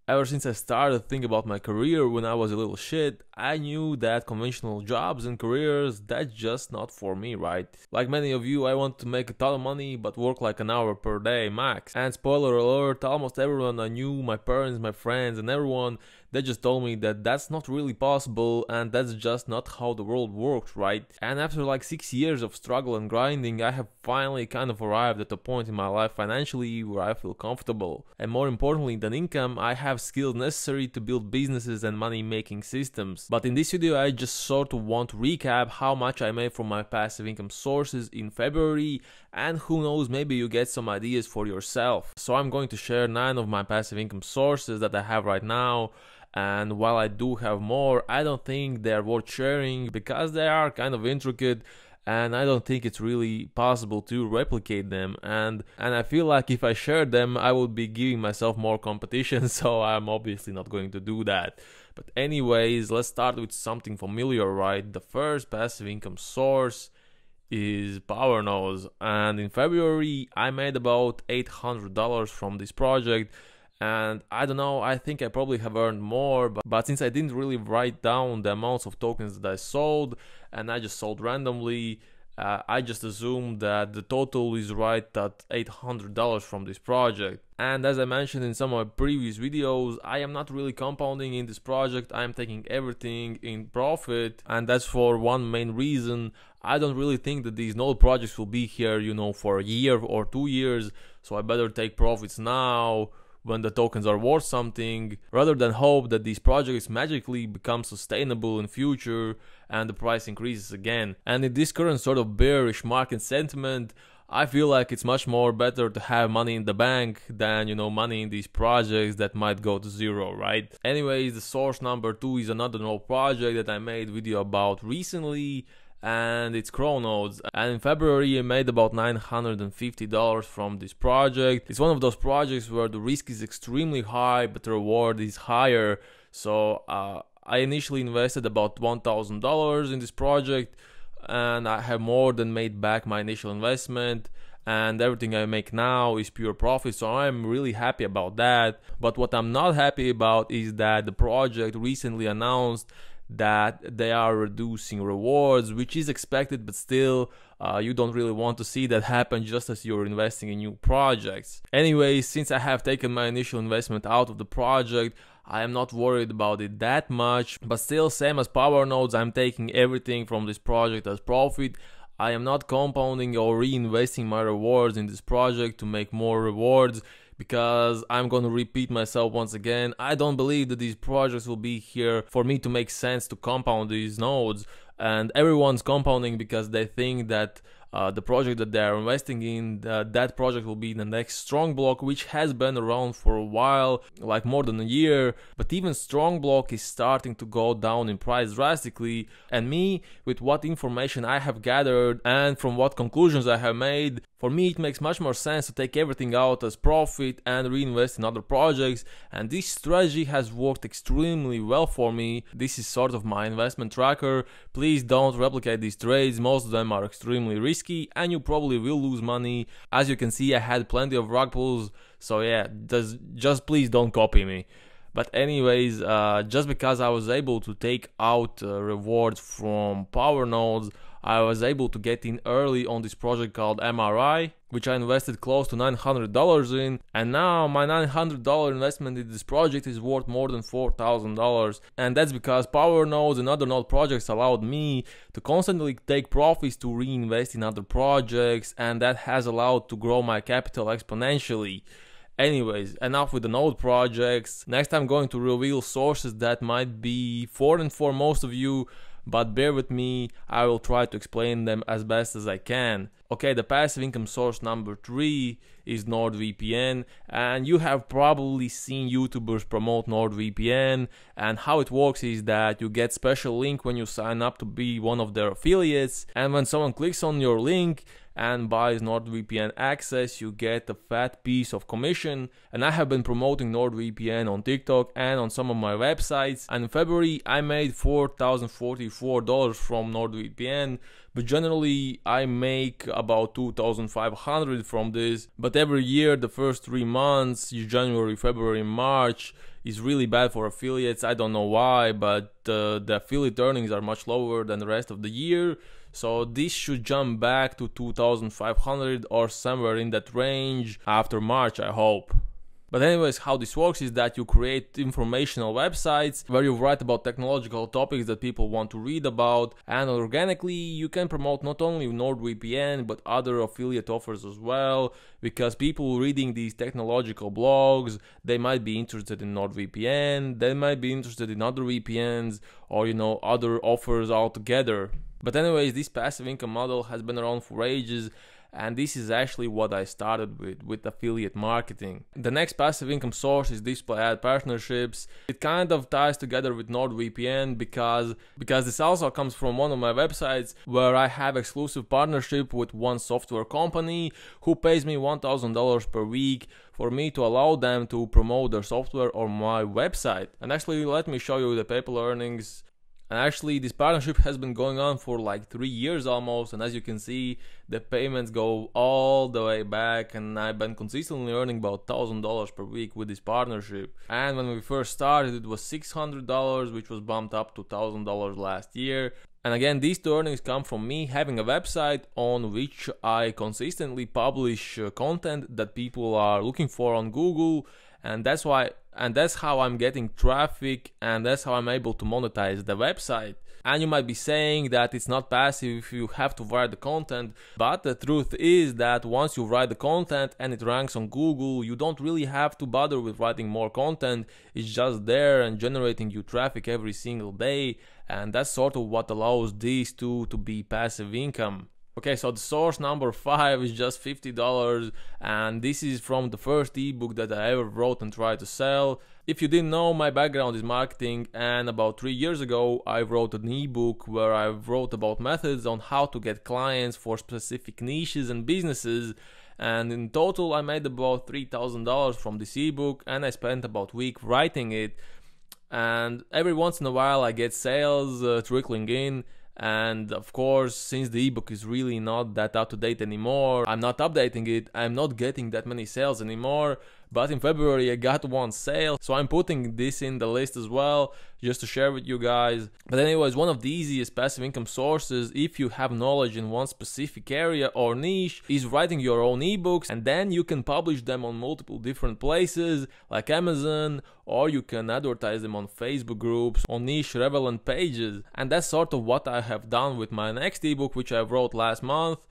Ever since I started to think about my career when I was a little shit, I knew that conventional jobs and careers, that's just not for me, right? Like many of you, I want to make a ton of money but work like an hour per day max. And spoiler alert, almost everyone I knew, my parents, my friends and everyone, they just told me that that's not really possible and that's just not how the world works, right? And after like 6 years of struggle and grinding, I have finally kind of arrived at a point in my life financially where I feel comfortable. And more importantly than income, I have skills necessary to build businesses and money making systems. But in this video, I just sort of want to recap how much I made from my passive income sources in February, and who knows, maybe you get some ideas for yourself. So I'm going to share 9 of my passive income sources that I have right now. And while I do have more, I don't think they're worth sharing because they are kind of intricate and I don't think it's really possible to replicate them. And I feel like if I shared them, I would be giving myself more competition, so I'm obviously not going to do that. But anyways, let's start with something familiar, right? The first passive income source is PowerNodes, and in February I made about $800 from this project. And I don't know, I think I probably have earned more, but since I didn't really write down the amounts of tokens that I sold and I just sold randomly, I just assumed that the total is right at $800 from this project. And as I mentioned in some of my previous videos, I am not really compounding in this project, I am taking everything in profit, and that's for one main reason. I don't really think that these node projects will be here, you know, for a year or 2 years, so I better take profits now when the tokens are worth something, rather than hope that these projects magically become sustainable in future and the price increases again. And in this current sort of bearish market sentiment, I feel like it's much more better to have money in the bank than, you know, money in these projects that might go to zero, right? Anyways, the source number 2 is another node project that I made video about recently, and it's CRONodes. And in February I made about $950 from this project. It's one of those projects where the risk is extremely high but the reward is higher. So I initially invested about $1,000 in this project and I have more than made back my initial investment, and everything I make now is pure profit, so I'm really happy about that. But what I'm not happy about is that the project recently announced that they are reducing rewards, which is expected, but still you don't really want to see that happen just as you're investing in new projects. Anyway, since I have taken my initial investment out of the project, I am not worried about it that much, but still, same as PowerNodes, I'm taking everything from this project as profit. I am not compounding or reinvesting my rewards in this project to make more rewards, because I'm gonna repeat myself once again. I don't believe that these projects will be here for me to make sense to compound these nodes, and everyone's compounding because they think that the project that they're investing in, that project will be the next strong block, which has been around for a while, like more than a year. But even strong block is starting to go down in price drastically, and me, with what information I have gathered and from what conclusions I have made, for me it makes much more sense to take everything out as profit and reinvest in other projects, and this strategy has worked extremely well for me. This is sort of my investment tracker. Please don't replicate these trades, most of them are extremely risky and you probably will lose money. As you can see, I had plenty of rug pulls, so yeah, just please don't copy me. But anyways, just because I was able to take out rewards from PowerNodes, I was able to get in early on this project called MRI, which I invested close to $900 in, and now my $900 investment in this project is worth more than $4,000, and that's because PowerNodes and other node projects allowed me to constantly take profits to reinvest in other projects, and that has allowed to grow my capital exponentially. Anyways, enough with the node projects. Next I'm going to reveal sources that might be foreign for most of you, but bear with me, I will try to explain them as best as I can. Okay, the passive income source number 3 is NordVPN, and you have probably seen YouTubers promote NordVPN, and how it works is that you get special link when you sign up to be one of their affiliates, and when someone clicks on your link and buys NordVPN access, you get a fat piece of commission. And I have been promoting NordVPN on TikTok and on some of my websites, and in February I made $4,044 from NordVPN, but generally I make about $2,500 from this. But every year, the first 3 months, January, February, March, is really bad for affiliates. I don't know why, but the affiliate earnings are much lower than the rest of the year. So this should jump back to 2,500 or somewhere in that range after March, I hope. But anyways, how this works is that you create informational websites where you write about technological topics that people want to read about, and organically you can promote not only NordVPN but other affiliate offers as well, because people reading these technological blogs, they might be interested in NordVPN, they might be interested in other VPNs, or other offers altogether. But anyways, this passive income model has been around for ages, and this is actually what I started with affiliate marketing. The next passive income source is display ad partnerships. It kind of ties together with NordVPN because this also comes from one of my websites where I have exclusive partnership with one software company who pays me $1,000 per week for me to allow them to promote their software on my website. And actually, let me show you the PayPal earnings. And actually, this partnership has been going on for like 3 years almost, and as you can see, the payments go all the way back, and I've been consistently earning about $1,000 per week with this partnership. And when we first started, it was $600, which was bumped up to $1,000 last year. And again, these two earnings come from me having a website on which I consistently publish content that people are looking for on Google, and that's how I'm getting traffic, and that's how I'm able to monetize the website. And you might be saying that it's not passive if you have to write the content, but the truth is that once you write the content and it ranks on Google, you don't really have to bother with writing more content. It's just there and generating you traffic every single day, and that's sort of what allows these two to be passive income. Okay, so the source number 5 is just $50, and this is from the first ebook that I ever wrote and tried to sell. If you didn't know, my background is marketing, and about 3 years ago I wrote an ebook where I wrote about methods on how to get clients for specific niches and businesses. And in total I made about $3,000 from this ebook, and I spent about a week writing it. And every once in a while I get sales trickling in. And of course, since the ebook is really not that up to date anymore, I'm not updating it, I'm not getting that many sales anymore. But in February I got one sale, so I'm putting this in the list as well, just to share with you guys. But anyways, one of the easiest passive income sources, if you have knowledge in one specific area or niche, is writing your own ebooks, and then you can publish them on multiple different places like Amazon, or you can advertise them on Facebook groups, on niche relevant pages. And that's sort of what I have done with my next ebook, which I wrote last month,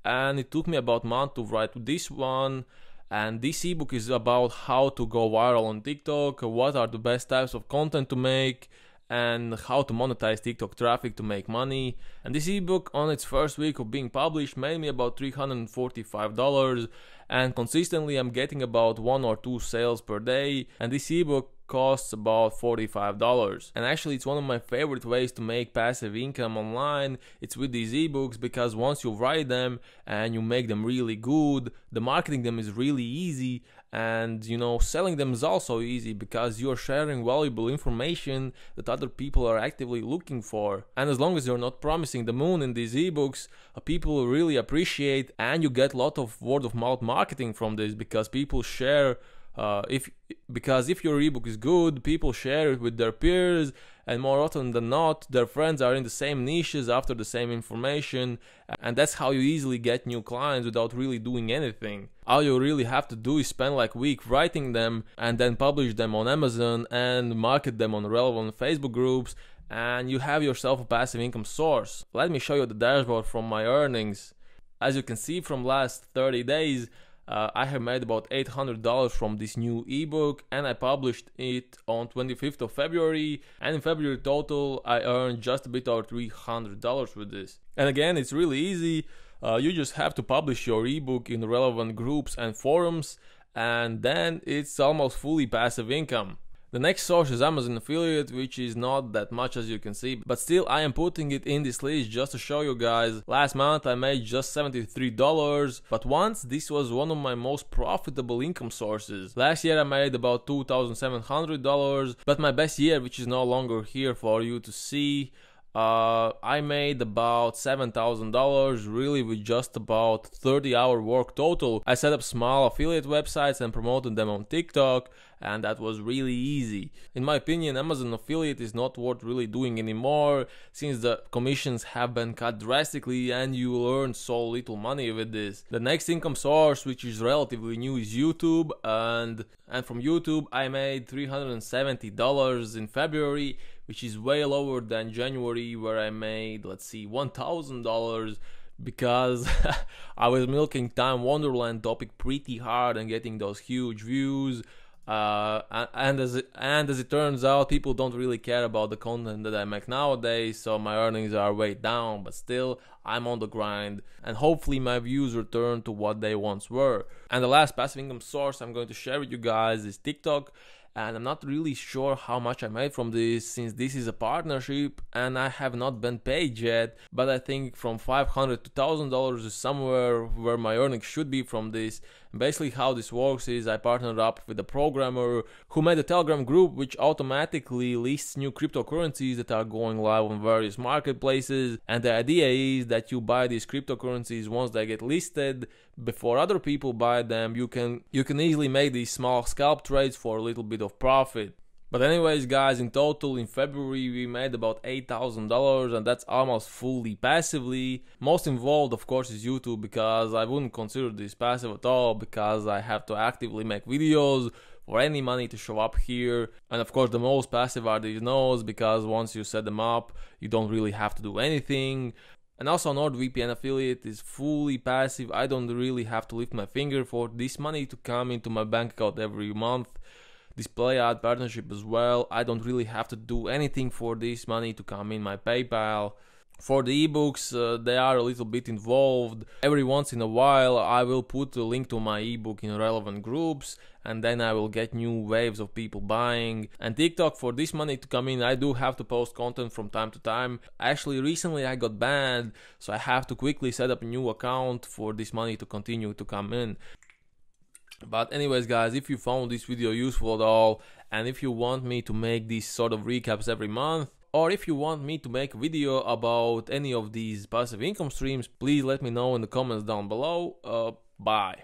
and it took me about a month to write this one. And this ebook is about how to go viral on TikTok, what are the best types of content to make, and how to monetize TikTok traffic to make money. And this ebook on its first week of being published made me about $345, and consistently I'm getting about 1 or 2 sales per day, and this ebook costs about $45. And actually it's one of my favorite ways to make passive income online. It's with these ebooks, because once you write them and you make them really good, the marketing them is really easy, and selling them is also easy because you're sharing valuable information that other people are actively looking for. And as long as you're not promising the moon in these ebooks, people will really appreciate, and you get a lot of word of mouth marketing from this, because people share. If your ebook is good, people share it with their peers, and more often than not, their friends are in the same niches after the same information, and that's how you easily get new clients without really doing anything. All you really have to do is spend like a week writing them, and then publish them on Amazon and market them on relevant Facebook groups, and you have yourself a passive income source. Let me show you the dashboard from my earnings. As you can see, from last 30 days, I have made about $800 from this new ebook, and I published it on 25th of February, and in February total I earned just a bit over $300 with this. And again, it's really easy. You just have to publish your ebook in relevant groups and forums, and then it's almost fully passive income. The next source is Amazon affiliate, which is not that much as you can see, but still I am putting it in this list just to show you guys. Last month I made just $73, but once this was one of my most profitable income sources. Last year I made about $2,700, but my best year, which is no longer here for you to see, I made about $7,000 really with just about 30-hour work total. I set up small affiliate websites and promoted them on TikTok, and that was really easy. In my opinion, Amazon affiliate is not worth really doing anymore since the commissions have been cut drastically and you earn so little money with this. The next income source, which is relatively new, is YouTube, and from YouTube I made $370 in February, which is way lower than January where I made, let's see, $1,000, because I was milking Time Wonderland topic pretty hard and getting those huge views. And as it turns out, people don't really care about the content that I make nowadays, so my earnings are way down, but still I'm on the grind, and hopefully my views return to what they once were. And the last passive income source I'm going to share with you guys is TikTok, and I'm not really sure how much I made from this since this is a partnership and I have not been paid yet, but I think from $500 to $1,000 is somewhere where my earnings should be from this. Basically how this works is I partnered up with a programmer who made a Telegram group which automatically lists new cryptocurrencies that are going live on various marketplaces, and the idea is that you buy these cryptocurrencies once they get listed before other people buy them. You can easily make these small scalp trades for a little bit of profit. But anyways guys, in total in February we made about $8,000, and that's almost fully passively. Most involved of course is YouTube, because I wouldn't consider this passive at all because I have to actively make videos for any money to show up here. And of course the most passive are these nodes, because once you set them up you don't really have to do anything. And also NordVPN affiliate is fully passive. I don't really have to lift my finger for this money to come into my bank account every month. This Playad partnership as well, I don't really have to do anything for this money to come in my PayPal. For the ebooks, they are a little bit involved. Every once in a while I will put a link to my ebook in relevant groups, and then I will get new waves of people buying. And TikTok, for this money to come in, I do have to post content from time to time. Actually recently I got banned, so I have to quickly set up a new account for this money to continue to come in. But anyways guys, if you found this video useful at all, and if you want me to make these sort of recaps every month, or if you want me to make a video about any of these passive income streams, please let me know in the comments down below. Bye.